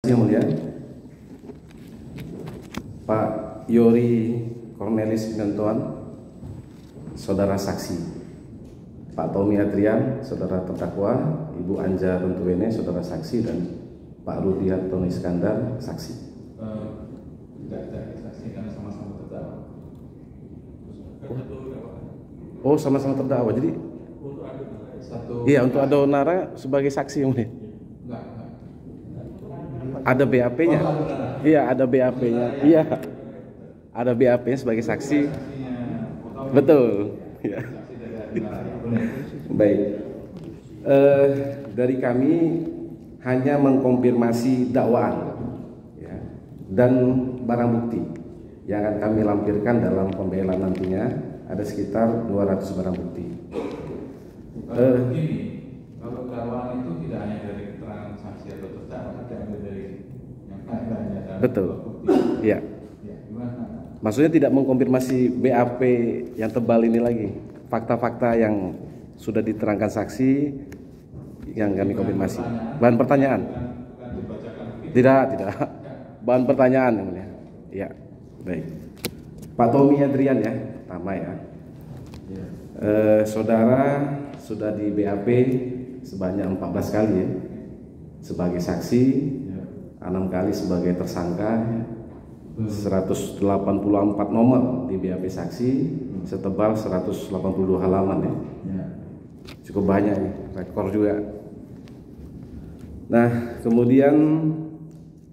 Yang mulia, Pak Yori Cornelis Pinantoan, saudara saksi. Pak Tommy Adrian, saudara terdakwa. Ibu Anja Runtuwene, saudara saksi. Dan Pak Rudi Hartono Iskandar, saksi. Tidak saksi karena sama-sama terdakwa. Oh, sama-sama terdakwa. Jadi iya, untuk Adonara sebagai saksi yang mulia. Ada BAP-nya. Iya, ada BAP-nya. Iya. Ada BAP-nya sebagai saksi. Betul. Ya. Baik. Dari kami hanya mengkonfirmasi dakwaan, ya, dan barang bukti yang akan kami lampirkan dalam pembelaan nantinya. Ada sekitar 200 barang bukti. Begini, kalau dakwaan itu tidak hanya dari keterangan saksi atau terdakwa, tapi ada dari yang lainnya. Betul. Iya. Ya, gimana? Maksudnya tidak mengkonfirmasi BAP yang tebal ini lagi. Fakta-fakta yang sudah diterangkan saksi yang kami konfirmasi. Bahan pertanyaan? Bukan dibacakan begitu. Tidak. Bahan pertanyaan yang mulia. Iya. Baik. Pak Tommy Adrian ya, pertama ya. Saudara sudah di BAP sebanyak 14 kali ya sebagai saksi, 6 kali sebagai tersangka, 184 nomor di BAP saksi, setebal 182 halaman ya. Cukup banyak nih, rekor juga. Nah, kemudian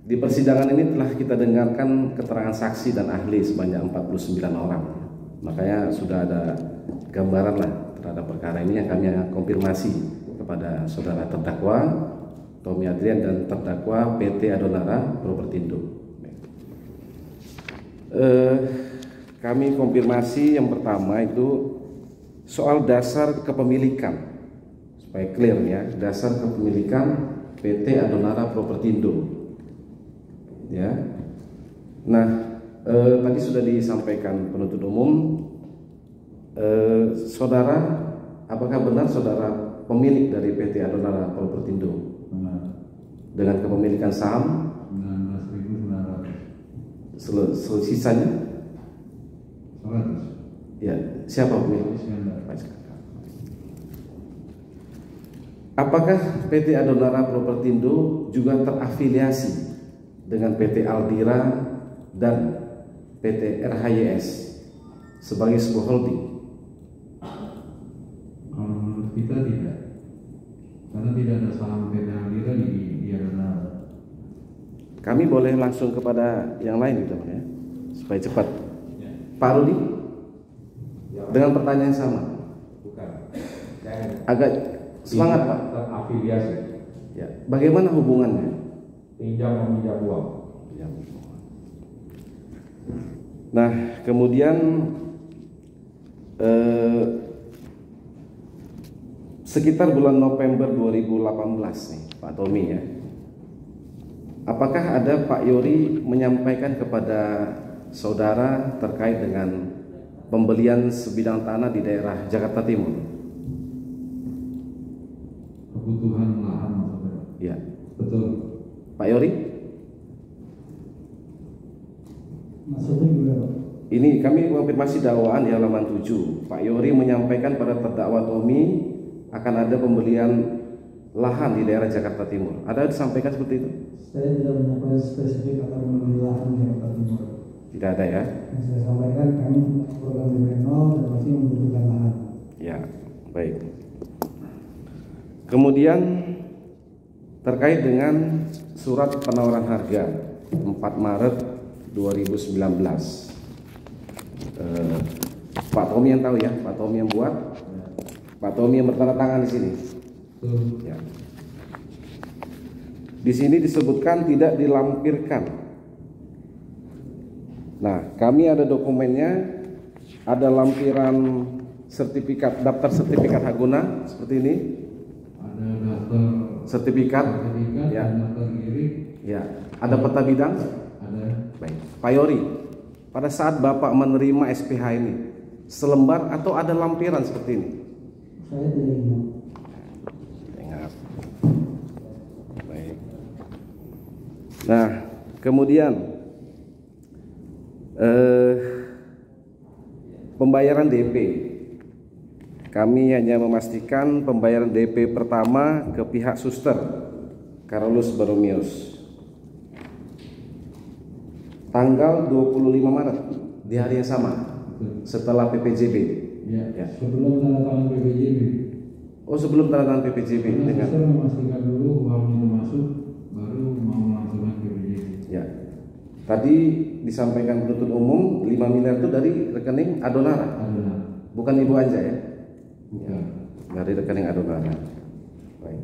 di persidangan ini telah kita dengarkan keterangan saksi dan ahli sebanyak 49 orang. Makanya sudah ada gambaran lah terhadap perkara ini yang kami konfirmasi kepada saudara terdakwa Tommy Adrian dan terdakwa PT Adonara Propertindo. Kami konfirmasi yang pertama itu soal dasar kepemilikan, supaya clear ya, dasar kepemilikan PT Adonara Propertindo. Ya, nah tadi sudah disampaikan penuntut umum. Saudara, apakah benar saudara pemilik dari PT Adonara Propertindo? Benar. Dengan kepemilikan saham 19.900. sisanya? 100. Ya, siapa pemilik? Iskandar. Apakah PT Adonara Propertindo juga terafiliasi dengan PT Aldira dan PT RHYS sebagai sebuah holding? Kita tidak, karena tidak ada saham PT Aldira di Adonara. Kami boleh langsung kepada yang lain gitu ya, supaya cepat. Ya. Pak Rudi, dengan pertanyaan yang sama. Bukan. Agak semangat Pak. Terafiliasi. Ya, bagaimana hubungannya? Pinjam meminjam uang. Nah, kemudian sekitar bulan November 2018 nih, Pak Tommy ya. Apakah ada Pak Yori menyampaikan kepada saudara terkait dengan pembelian sebidang tanah di daerah Jakarta Timur? Kebutuhan lahan maksudnya. Ya. Betul. Pak Yori? Maksudnya gimana? Ini kami konfirmasi dakwaan di halaman 7. Pak Yori menyampaikan pada terdakwa Tommy akan ada pembelian lahan di daerah Jakarta Timur. Ada disampaikan seperti itu? Saya tidak menyampaikan spesifik akan membeli lahan di Jakarta Timur. Tidak ada ya? Yang saya sampaikan kami program DP0 dan pasti membutuhkan lahan. Ya, baik. Kemudian terkait dengan surat penawaran harga 4 Maret 2019. Pak Tommy yang tahu ya, Pak Tommy yang buat, Pak Tommy yang bertanda tangan di sini. Ya. Di sini disebutkan tidak dilampirkan. Nah, kami ada dokumennya, ada lampiran sertifikat, daftar sertifikat hak guna seperti ini. Ada daftar Sertifikat, ya. dan daftar giring. Ya, ada peta bidang. Ada. Baik, Pak Yori, pada saat Bapak menerima SPH ini, selembar atau ada lampiran seperti ini? Saya tidak ingat. Ingat. Baik. Nah, kemudian pembayaran DP. Kami hanya memastikan pembayaran DP pertama ke pihak suster Carolus Baromius tanggal 25 Maret di hari yang sama setelah PPJB. Ya. Sebelum tanda tangan PPJB. Oh, sebelum tanda tangan PPJB. Karena dengan suster memastikan dulu uang itu masuk, baru mau melangsungkan PPJB. ya. Tadi disampaikan penuntut umum 5 miliar itu dari rekening Adonara. Bukan Ibu Anja ya? Bukan. Dari rekening Adonara. Baik.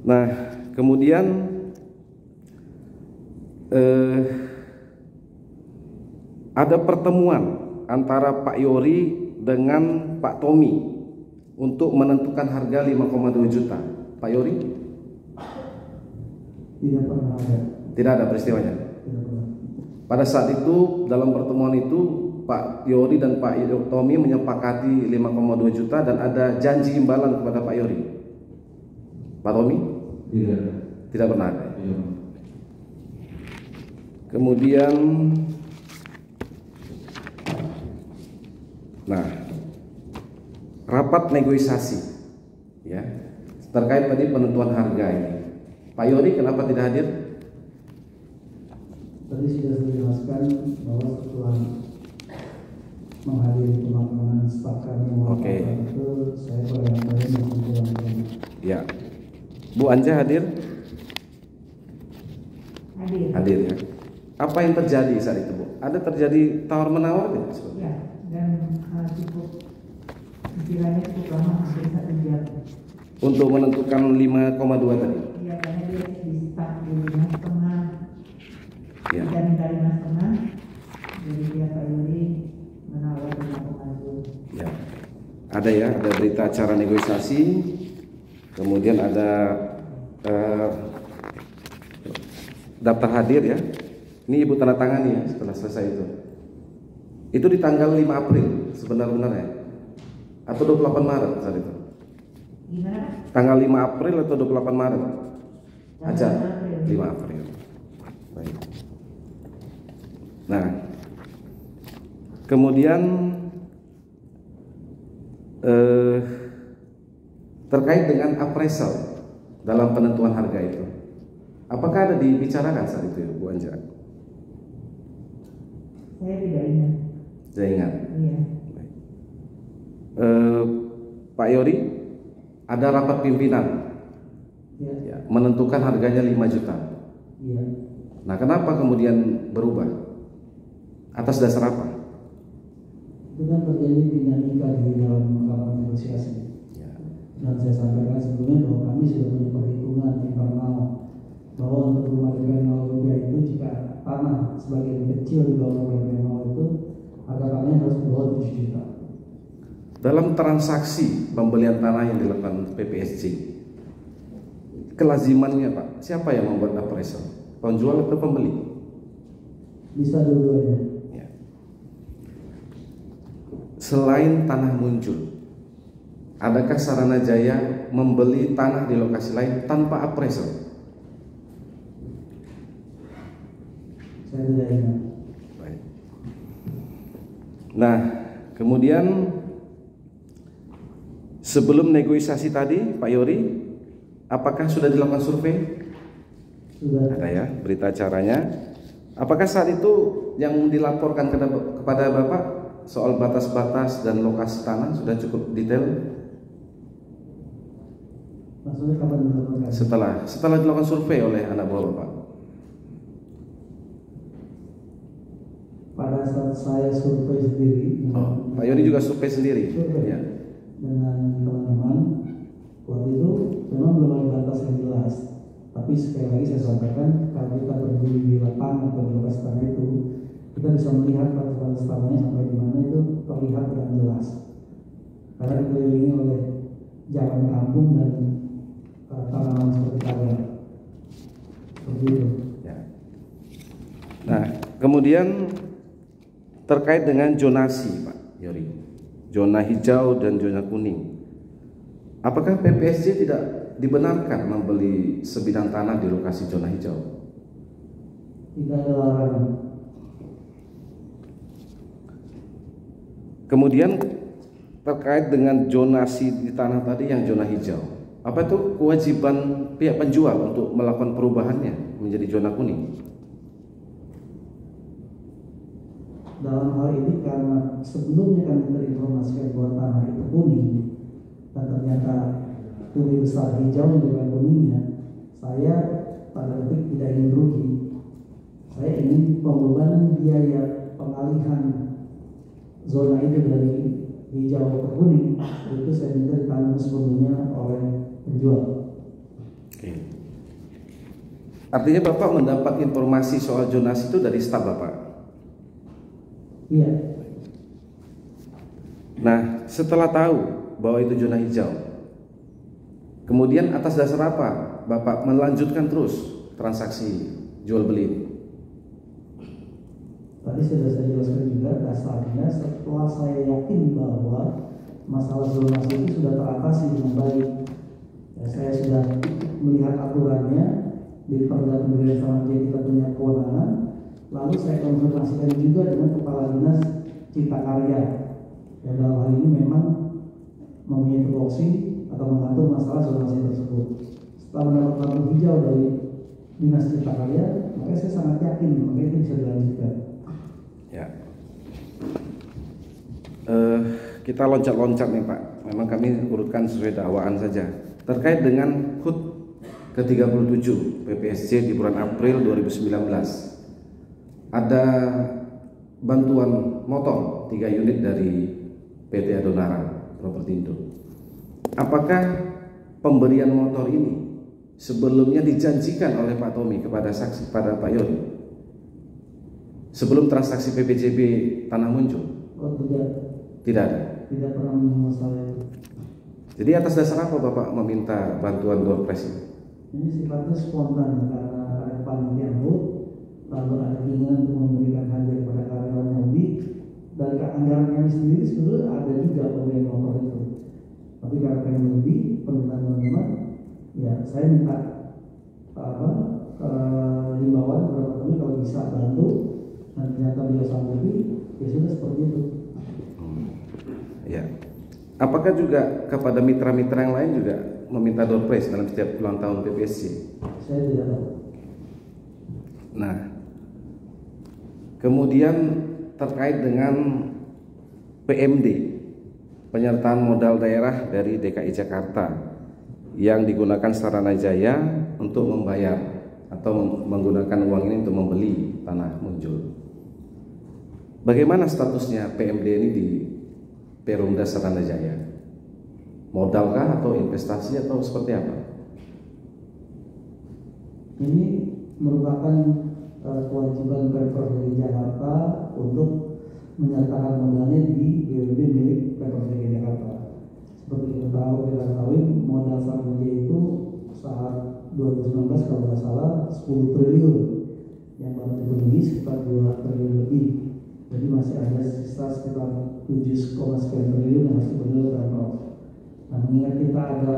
Nah, kemudian ada pertemuan antara Pak Yori dengan Pak Tommy untuk menentukan harga 5,2 juta. Pak Yori? Tidak pernah ada. Tidak ada peristiwanya. Tidak pernah. Pada saat itu, dalam pertemuan itu, Pak Yori dan Pak Tommy menyepakati 5,2 juta dan ada janji imbalan kepada Pak Yori. Pak Tommy? Tidak ada. Tidak pernah ada. Iya. Kemudian, nah, rapat negosiasi, ya, terkait tadi penentuan harga ini. Pak Yori kenapa tidak hadir? Tadi sudah saya jelaskan bahwa setelah menghadiri pemakaman staf kami Oke. itu saya bareng-bareng mengumpulkan. Ya, Bu Anja hadir? Hadir. Hadir ya. Apa yang terjadi saat itu, Bu? Ada terjadi tawar menawar tidak? Ya, dan cukup istilahnya cukup lama, hampir 1 jam. Untuk menentukan 5,2 tadi. Iya, karena dia di start di 5,5, Ya. kita minta 5,5, jadi dia Pak Yuri menawar 5,2. Ya. Ada ya, ada berita acara negosiasi, kemudian ada daftar hadir ya. Ini Ibu tanda tangan ya setelah selesai itu. Itu di tanggal 5 April sebenar-benarnya atau 28 Maret saat itu? Gimana? Tanggal 5 April atau 28 Maret? Aja. 5 5 April. Baik. Nah, kemudian terkait dengan appraisal dalam penentuan harga itu, apakah ada dibicarakan saat itu, Bu Anja? Saya tidak ingat. Saya ingat. Iya. Baik. Pak Yori, ada rapat pimpinan Ya. ya, menentukan harganya 5 juta. Iya. Nah, kenapa kemudian berubah? Atas dasar apa? Itu kan terjadi dinamika di dalam rapat negosiasi. Ya. Dan saya sampaikan sebelumnya bahwa kami sudah punya perhitungan internal bahwa untuk rumah DP 0 rupiah itu jika tanah sebagian kecil di bawah rumah DP 0 itu harga tanahnya harus di bawah 7 juta. Dalam transaksi pembelian tanah yang dilakukan PPSC, kelazimannya Pak, siapa yang membuat appraisal? Penjual atau pembeli? Bisa dua-duanya. Ya. Selain tanah muncul, adakah Sarana Jaya membeli tanah di lokasi lain tanpa appraisal? Saya tidak ingat. Baik. Nah, kemudian sebelum negosiasi tadi, Pak Yori, apakah sudah dilakukan survei? Sudah. Ada ya berita acaranya. Apakah saat itu yang dilaporkan kepada Bapak soal batas-batas dan lokasi tanah sudah cukup detail? Maksudnya kapan dilakukan? Setelah dilakukan survei oleh anak buah Bapak. Pada saat saya survei sendiri, Oh, Pak Yori juga survei sendiri. Survei. Ya. dengan teman-teman, waktu itu memang belum ada batas yang jelas. Tapi sekali lagi saya sampaikan, kalau kita berdiri di lapangan atau di lokasi tanah itu, kita bisa melihat batas-batas tanahnya sampai di mana itu terlihat dengan jelas. Karena dikelilingi oleh jalan kampung dan tanaman seperti karet. Seperti itu. Ya. Nah, kemudian terkait dengan zonasi, Pak Yori, zona hijau dan zona kuning, apakah PPSC tidak dibenarkan membeli sebidang tanah di lokasi zona hijau? Tidak ada larangan. Kemudian terkait dengan zonasi di tanah tadi yang zona hijau, apa itu kewajiban pihak penjual untuk melakukan perubahannya menjadi zona kuning? Dalam hal ini karena sebelumnya kami terinformasikan bahwa tanah itu kuning dan ternyata tulis besar hijau dengan kuningnya, saya pada detik tidak ingin rugi. Saya ingin pembebanan biaya pengalihan zona itu dari hijau ke kuning, itu saya minta ditanggung sebelumnya oleh penjual. Oke. Artinya Bapak mendapat informasi soal zonasi itu dari staf Bapak? Iya. Nah, setelah tahu bahwa itu zona hijau, kemudian atas dasar apa Bapak melanjutkan terus transaksi jual beli? Tadi sudah saya jelaskan juga dasarnya setelah saya yakin bahwa masalah zonasi itu sudah teratasi dengan baik. Ya, saya sudah melihat aturannya di Perda Pemberian Tanah kita punya kewenangan. Lalu saya konsultasikan juga dengan Kepala Dinas Cipta Karya. Ya, dalam hal ini memang mempunyai tupoksi atau mengatur masalah zonasi tersebut. Setelah mendapat lampu hijau dari Dinas Cipta Karya, maka saya sangat yakin maka itu bisa dilanjutkan. Ya. Kita loncat-loncat nih Pak. Memang kami urutkan sesuai dakwaan saja. Terkait dengan HUT ke-37 PPSC di bulan April 2019, ada bantuan motor 3 unit dari PT Adonara Propertindo. Apakah pemberian motor ini sebelumnya dijanjikan oleh Pak Tommy kepada saksi, pada Pak Yoni, sebelum transaksi PPJB tanah muncul? Oh tidak. Tidak ada. Tidak pernah menyinggung masalah itu. Jadi atas dasar apa Bapak meminta bantuan door prize ini? Ini sifatnya spontan karena ada panitia HUT, lalu ada keinginan untuk memberikan hadiah kepada karyawan yang lebih. Dari anggaran kami sendiri sebenarnya ada juga pemberian motor itu. Tapi karena kami lebih permintaan teman-teman, ya saya minta himbauan kepada kami kalau bisa bantu, dan ternyata beliau sanggupi, ya sudah seperti itu. Ya. Apakah juga kepada mitra-mitra yang lain juga meminta door prize dalam setiap ulang tahun PPSC? Saya tidak tahu. Nah, kemudian terkait dengan PMD, penyertaan modal daerah dari DKI Jakarta yang digunakan Saranajaya untuk membayar atau menggunakan uang ini untuk membeli tanah muncul. Bagaimana statusnya PMD ini di Perumda Saranajaya? Modalkah atau investasi atau seperti apa? Ini merupakan kewajiban Pemprov DKI Jakarta untuk menyertakan modalnya di BUMD milik Pemprov DKI Jakarta. Seperti kita ketahui modal Saranajaya itu saat 2019 kalau tidak salah 10 triliun yang baru dipenuhi sekitar 2 triliun lebih. Jadi masih ada sisa sekitar 7, sekian triliun yang harus dipenuhi oleh Pemprov. Nah, mengingat kita ada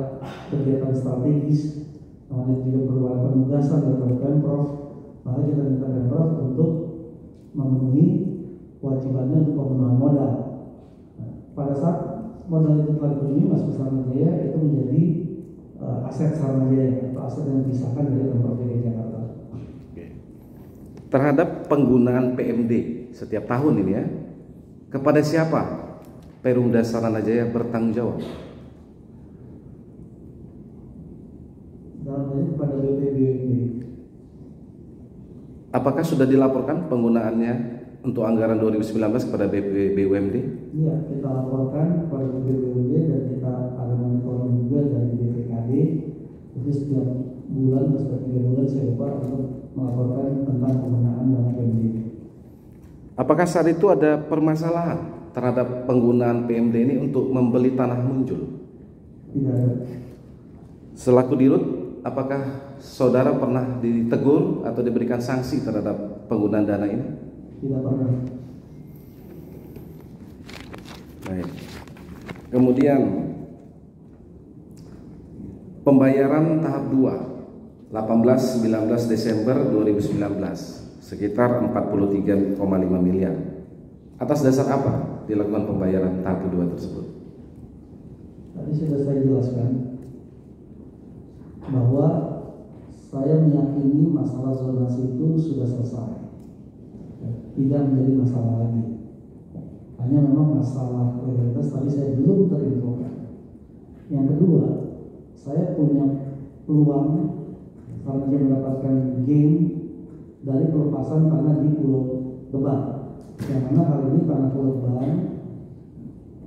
kegiatan strategis, namanya juga perubahan penugasan dari Pemprov, maka kita minta Pemprov untuk memenuhi kewajibannya untuk pemenuhan modal. Nah, pada saat modal itu telah dipenuhi, Mas Saranajaya itu menjadi aset Saranajaya atau aset yang dipisahkan dari Pemprov DKI Jakarta. Terhadap penggunaan PMD setiap tahun ini ya, kepada siapa Perumda Saranajaya bertanggung jawab? Dalam hal ini kepada BPBUMD. Apakah sudah dilaporkan penggunaannya untuk anggaran 2019 kepada BPBUMD? Iya, kita laporkan kepada BPBUMD dan kita ada monitoring juga dari BPKD. Itu setiap bulan atau setiap 3 bulan saya lupa untuk melaporkan tentang penggunaan dana PMD. Apakah saat itu ada permasalahan terhadap penggunaan PMD ini untuk membeli tanah muncul? Tidak ada. Selaku dirut, apakah saudara pernah ditegur atau diberikan sanksi terhadap penggunaan dana ini? Tidak pernah. Baik. Kemudian pembayaran tahap 2 18-19 Desember 2019 sekitar 43,5 miliar. Atas dasar apa dilakukan pembayaran tahap kedua tersebut? Tadi sudah saya jelaskan bahwa saya meyakini masalah zonasi itu sudah selesai, tidak menjadi masalah lagi. Hanya memang masalah prioritas tadi saya belum terinfokan. Yang kedua, saya punya peluang karena dia mendapatkan gain dari pelepasan tanah di Pulau Gebang. Yang mana hal ini tanah Pulau Gebang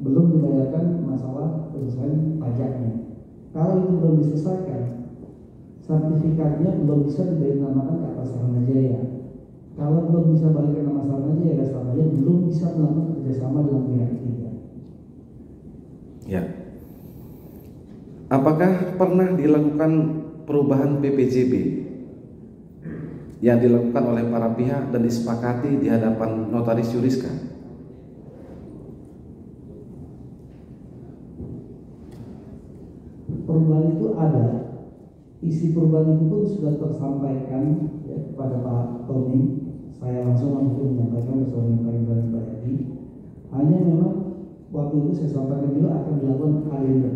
belum dibayarkan masalah penyelesaian pajaknya. Kalau itu belum diselesaikan, sertifikatnya belum bisa diberikan ke atas Saranajaya. Kalau belum bisa balik ke nama Saranajaya, Saranajaya belum bisa melakukan kerjasama dengan pihak ketiga. Ya. Apakah pernah dilakukan perubahan PPJB yang dilakukan oleh para pihak dan disepakati di hadapan Notaris Juriska? Perubahan itu ada. Isi perubahan itu pun sudah tersampaikan ya, kepada Pak Tony. Saya langsung menyampaikan bersama dengan Pak Bayadi. Hanya memang waktu itu saya sampaikan juga akan dilakukan adendum.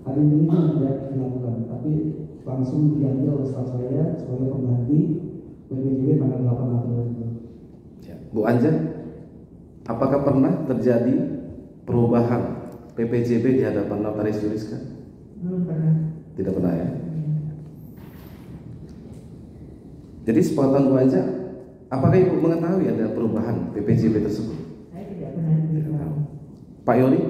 Adendum itu tidak dilakukan, tapi langsung diambil oleh staf saya sebagai pengganti PPJB tanggal 8 April itu. Ya. Bu Anja, apakah pernah terjadi perubahan PPJB di hadapan Notaris Juriska? Belum pernah. Tidak pernah ya? Jadi sepengetahuan Bu Anja, apakah Ibu mengetahui ada perubahan PPJB tersebut? Saya tidak pernah diberitahu. Pak Yori?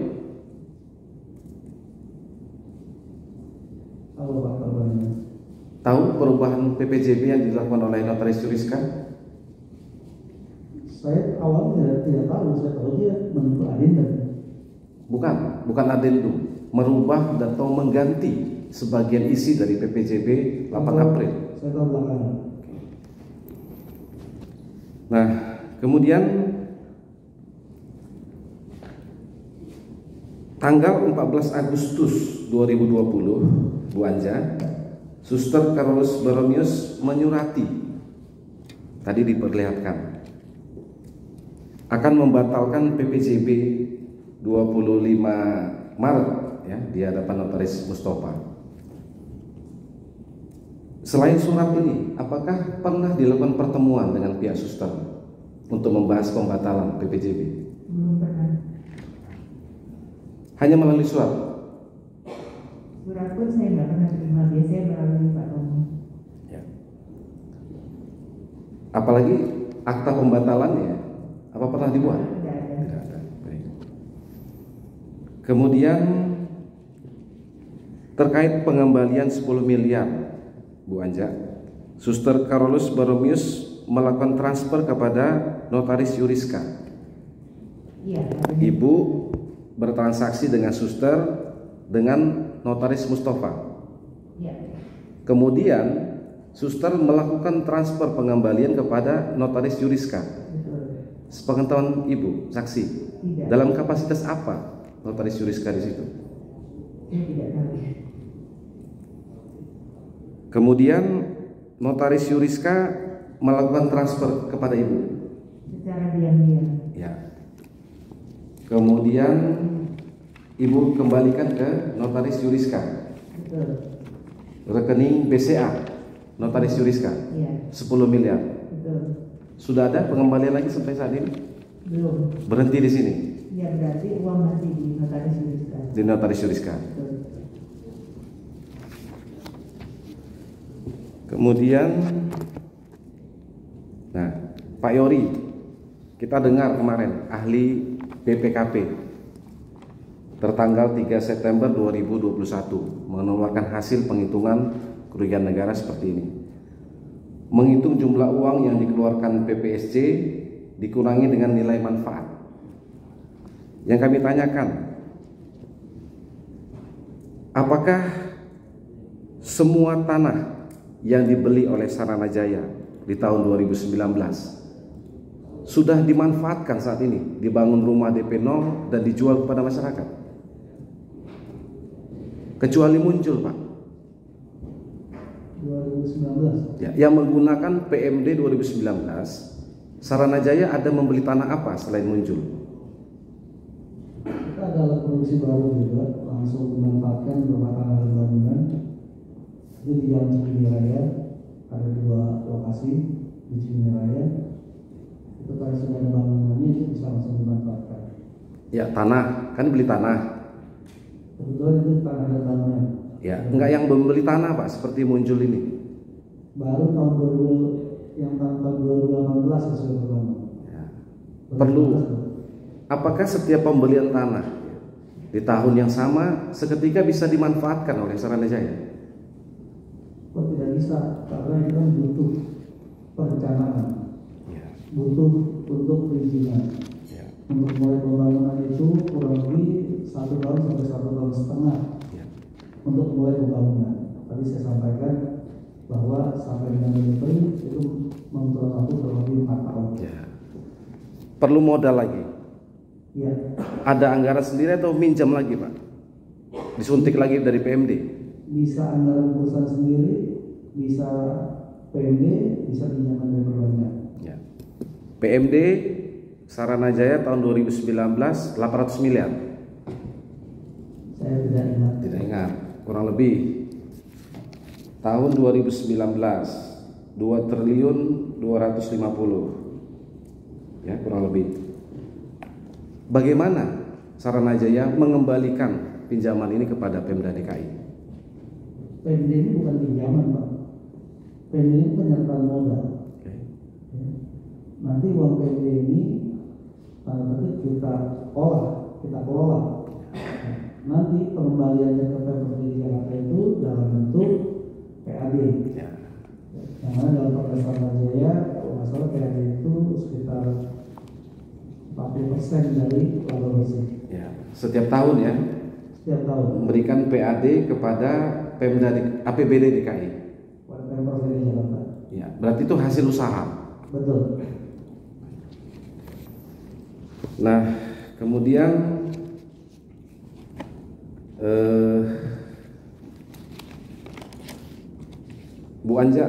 Tahu Pak perubahannya? Tahu perubahan PPJB yang dilakukan oleh Notaris Juriska? Saya awalnya tidak tahu, saya tahu dia menunggu adendum. Bukan adendum, merubah atau mengganti sebagian isi dari PPJB 8 April. Saya tahu belakangan. Nah, kemudian tanggal 14 Agustus 2020, Bu Anja, Suster Carolus Baromius menyurati, tadi diperlihatkan, akan membatalkan PPJB 25 Maret ya, di hadapan Notaris Mustafa. Selain surat ini, apakah pernah dilakukan pertemuan dengan pihak suster untuk membahas pembatalan PPJB? Belum pernah. Hanya melalui surat. Surat pun saya nggak pernah terima, biasanya melalui Pak Tony. Ya. Apalagi akta pembatalannya, apa pernah dibuat? Tidak ada. Tidak ada. Baik. Kemudian terkait pengembalian 10 miliar, Bu Anja, Suster Carolus Baromius melakukan transfer kepada Notaris Juriska. Iya. Ibu bertransaksi dengan suster dengan Notaris Mustafa. Iya. Kemudian suster melakukan transfer pengembalian kepada Notaris Juriska. Betul. Sepengetahuan Ibu, saksi. Tidak. Dalam kapasitas apa Notaris Juriska di situ? Saya tidak tahu. Kemudian Notaris Juriska melakukan transfer kepada Ibu. Secara diam-diam. Ya. Kemudian Ibu kembalikan ke Notaris Juriska. Betul. Rekening BCA Notaris Juriska Iya. 10 miliar. Betul. Sudah ada pengembalian lagi sampai saat ini? Belum. Berhenti di sini Ya berarti uang masih di Notaris Juriska. di Notaris Juriska. Betul. Kemudian, nah, Pak Yori, kita dengar kemarin ahli BPKP tertanggal 3 September 2021 mengeluarkan hasil penghitungan kerugian negara seperti ini. Menghitung jumlah uang yang dikeluarkan PPSJ dikurangi dengan nilai manfaat. Yang kami tanyakan, apakah semua tanah yang dibeli oleh Saranajaya di tahun 2019 sudah dimanfaatkan saat ini, dibangun rumah DP 0 dan dijual kepada masyarakat? Kecuali muncul, Pak, 2019. Ya, yang menggunakan PMD 2019, Saranajaya ada membeli tanah apa selain muncul? Kita ada alat produksi baru juga, langsung dimanfaatkan beberapa tanah dan bangunan. Itu di Jalan Cikini Raya, ada 2 lokasi di Cikini Raya. Itu kalau sudah ada bangunannya itu bisa langsung dimanfaatkan. Ya, tanah, kan beli tanah. Kebetulan itu tanah dan bangunan. Ya, enggak yang membeli tanah Pak, seperti muncul ini. Baru tahun 2000, yang tahun 2018 sesuai berbangun. Ya. Perlu. Apakah setiap pembelian tanah di tahun yang sama seketika bisa dimanfaatkan oleh Saranajaya? Kok tidak bisa? Karena itu kan butuh perencanaan, Ya. butuh untuk perizinan. Ya. Untuk mulai pembangunan itu kurang lebih 1 tahun sampai 1,5 tahun Ya. untuk mulai pembangunan. Tadi saya sampaikan bahwa sampai dengan delivery itu membutuhkan waktu kurang lebih 4 tahun. Ya. Perlu modal lagi. Ya, Ada anggaran sendiri atau minjam lagi Pak? Disuntik lagi dari PMD? bisa anggaran perusahaan sendiri, bisa PMD, bisa pinjaman dari perbankan. Ya. PMD Saranajaya tahun 2019 800 miliar. Saya tidak ingat. Tidak ingat, kurang lebih. Tahun 2019 2 triliun 250. Ya, kurang lebih. Bagaimana Saranajaya mengembalikan pinjaman ini kepada Pemda DKI? PMD ini bukan pinjaman, Pak. PMD ini penyertaan modal. Oke. Ya. Nanti uang PMD ini nanti kita kelola. Nanti pengembaliannya ke Pemprov DKI Jakarta itu dalam bentuk PAD. Ya. Yang mana dalam Perpres Saranajaya, kalau nggak salah PAD itu sekitar 40% dari laba bersih Ya. Setiap tahun ya, setiap tahun. memberikan PAD kepada APBD DKI. Pada Pemprov DKI Jakarta. Ya, berarti itu hasil usaha. Betul. Nah, kemudian Bu Anja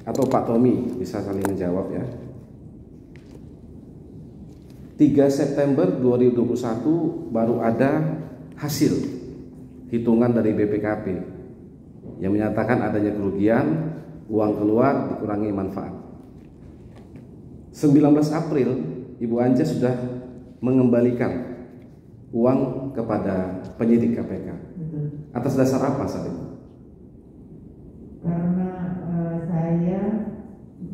atau Pak Tommy bisa saling menjawab ya. 3 September 2021 baru ada hasil hitungan dari BPKP yang menyatakan adanya kerugian, uang keluar dikurangi manfaat. 19 April Ibu Anja sudah mengembalikan uang kepada penyidik KPK. Betul. Atas dasar apa saat itu? Karena saya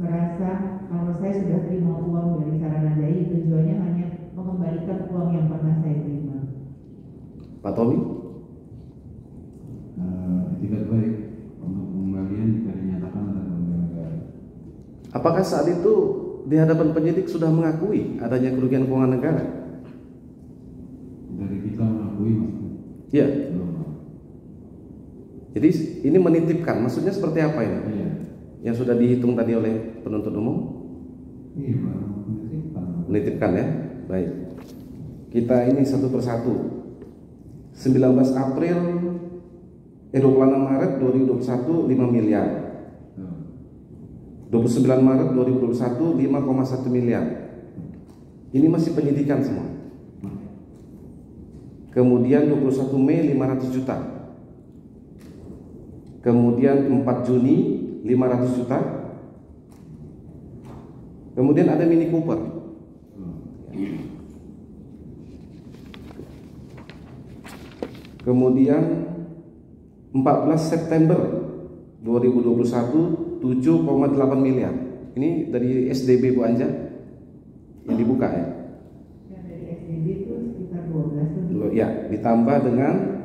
merasa kalau saya sudah terima uang dari Saranajaya, tujuannya hanya mengembalikan uang yang pernah saya terima. Pak Tommy? Tidak baik untuk pengembalian jika dinyatakan ada kerugian negara. Apakah saat itu di hadapan penyidik sudah mengakui adanya kerugian keuangan negara? Dari kita mengakui maksudnya Ya. belum. Jadi ini menitipkan, maksudnya seperti apa ini? Iya. Yang sudah dihitung tadi oleh penuntut umum? Iya, baru menitipkan. Menitipkan ya? Baik. Kita ini satu persatu. 19 April 26 Maret 2021 5 miliar. 29 Maret 2021 5,1 miliar. Ini masih penyidikan semua. Kemudian 21 Mei 500 juta. Kemudian 4 Juni 500 juta. Kemudian ada Mini Cooper. Kemudian 14 September 2021 7,8 miliar. Ini dari SDB Bu Anja yang dibuka ya. Yang dari SDB itu sekitar 12 tuh. Ya, ditambah dengan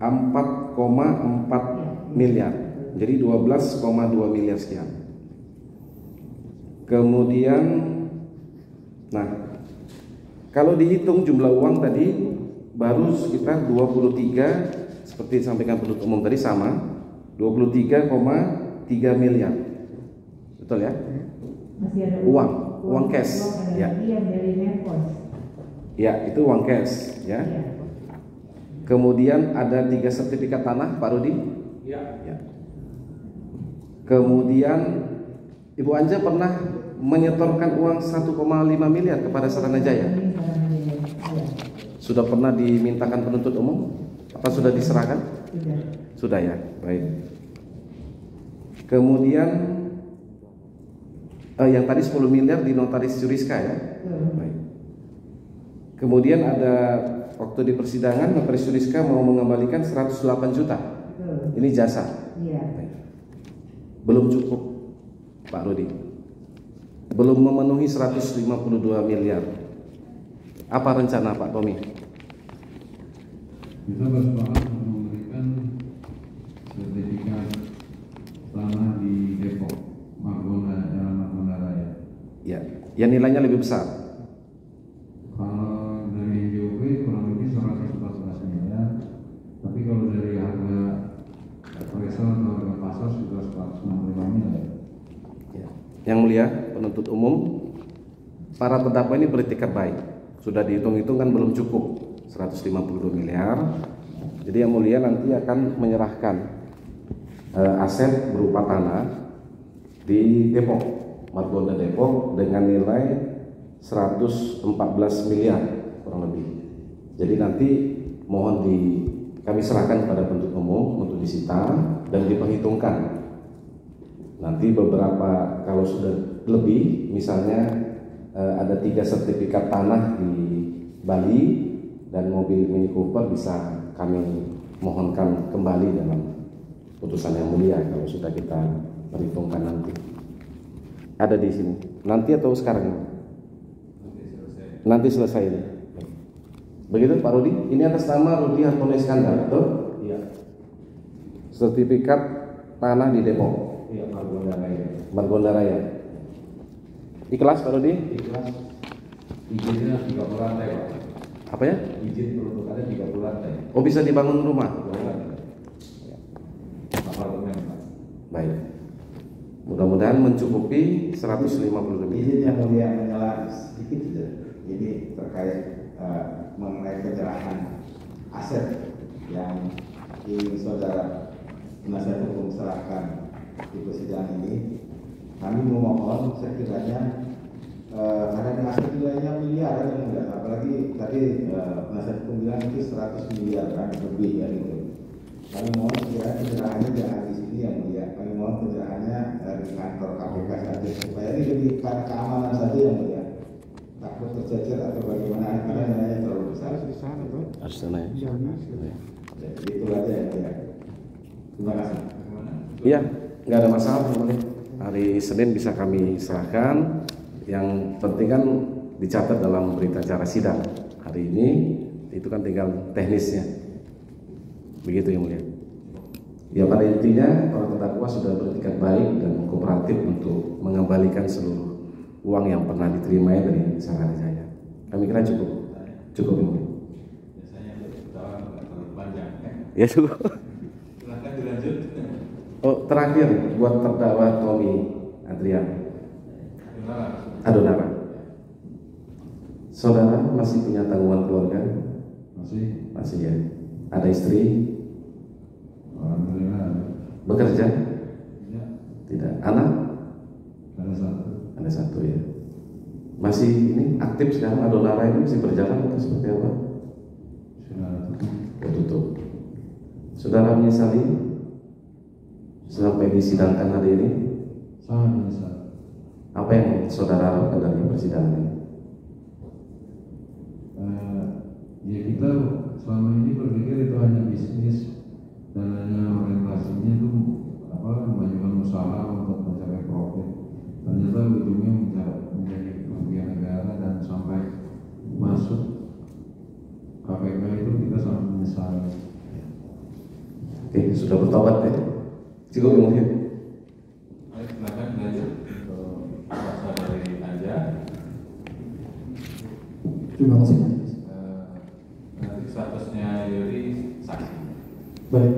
4,4 miliar. Jadi 12,2 miliar sekian. Kemudian nah, kalau dihitung jumlah uang tadi baru sekitar 23, seperti disampaikan penuntut umum tadi sama 23,3 miliar. Betul ya? Masih ada Uang cash. Ada Ya. lagi yang dari Netpos. Ya, itu uang cash ya. Iya. Kemudian ada 3 sertifikat tanah Pak Rudi. Ya. Ya. Kemudian Ibu Anja pernah menyetorkan uang 1,5 miliar kepada Saranajaya. Ini Saranajaya. Ya, Sudah pernah dimintakan penuntut umum? Apa sudah diserahkan? sudah. Sudah ya, baik. Kemudian yang tadi 10 miliar di notaris juriska ya. Betul. Baik. Kemudian ada waktu di persidangan notaris juriska mau mengembalikan 108 juta. Betul. Ini jasa. Iya. Baik. Belum cukup Pak Rudi. Belum memenuhi 152 miliar. Apa rencana Pak Tommy? Kita bersepakat untuk memberikan sertifikat tanah di Depok, Jalan Margonda Raya. Ya, yang nilainya lebih besar. Kalau dari NJOP kurang lebih 114 miliar, tapi kalau dari harga appraisal atau harga pasar sudah 165 miliar. Ya. Yang mulia penuntut umum, para terdakwa ini beretikat baik. Sudah dihitung-hitung kan belum cukup 152 miliar. Jadi yang mulia nanti akan menyerahkan aset berupa tanah di Depok, Margonda Depok dengan nilai 114 miliar kurang lebih. Jadi nanti mohon kami serahkan kepada penuntut umum untuk disita dan diperhitungkan. Nanti beberapa kalau sudah lebih, misalnya ada 3 sertifikat tanah di Bali dan mobil Mini Cooper bisa kami mohonkan kembali dalam putusan yang mulia kalau sudah kita perhitungkan nanti. Ada di sini. Nanti atau sekarang? Nanti selesai ini. Begitu Pak Rudi? Ini atas nama Rudi Hartono Iskandar, betul? Iya. Sertifikat tanah di Depok, Iya, Margonda Raya. Margonda Raya. Ikhlas Pak Rudi? Ikhlas. Izinnya 30 lantai, Pak. Apa ya? Izin peruntukannya 30 lantai. Oh, bisa dibangun rumah? Apartemen, Pak. Baik. Mudah-mudahan mencukupi 150 lebih. Izin yang mulia menyela sedikit saja. Jadi terkait mengenai penyerahan aset yang ingin saudara penasihat hukum serahkan di persidangan ini, kami memohon sekiranya ada aset nilainya miliar yang mulia. Apalagi tadi penasihat hukum bilang itu 100 miliar kan lebih ya gitu. Kami mohon sekiranya penyerahannya jangan di sini yang mulia. Kami mohon penyerahannya di kantor KPK saja supaya ini lebih karena keamanan saja yang mulia. Takut tercecer atau bagaimana karena nilainya terlalu besar. Harus sana ya. Jadi itu aja yang mulia. Terima kasih. Iya, nggak ada masalah. Hari Senin bisa kami serahkan. Yang penting kan dicatat dalam berita acara sidang hari ini. Itu kan tinggal teknisnya. Begitu yang mulia. Ya pada intinya para terdakwa sudah beretikat baik dan kooperatif untuk mengembalikan seluruh uang yang pernah diterima dari Saranajaya. Kami kira cukup yang mulia. Biasanya ketawa nggak terlalu panjang. Ya cukup. Silahkan dilanjut. Oh terakhir buat terdakwa Tommy Adrian Adonara. Saudara masih punya tanggungan keluarga? Masih ya. Ada istri? Alhamdulillah. Bekerja? Ya, Tidak. Anak? ada satu. Ada satu ya. Masih ini aktif sekarang Adonara ini masih berjalan atau seperti apa? Sudah tutup. Oh, tutup. Saudara menyesali sampai disidangkan hari ini? Sangat menyesal. Apa yang saudara harapkan dari persidangan ini? Ya kita selama ini berpikir itu hanya bisnis dan hanya orientasinya itu mengajukan usaha untuk mencapai profit. Ternyata ujungnya menjadi kerugian negara dan sampai masuk KPK itu kita sangat menyesal. Oke, sudah bertobat ya? Cukup mungkin. Baik, silakan lanjut untuk kuasa dari Anja. Terima kasih. Nanti statusnya Yuri saksi. Baik,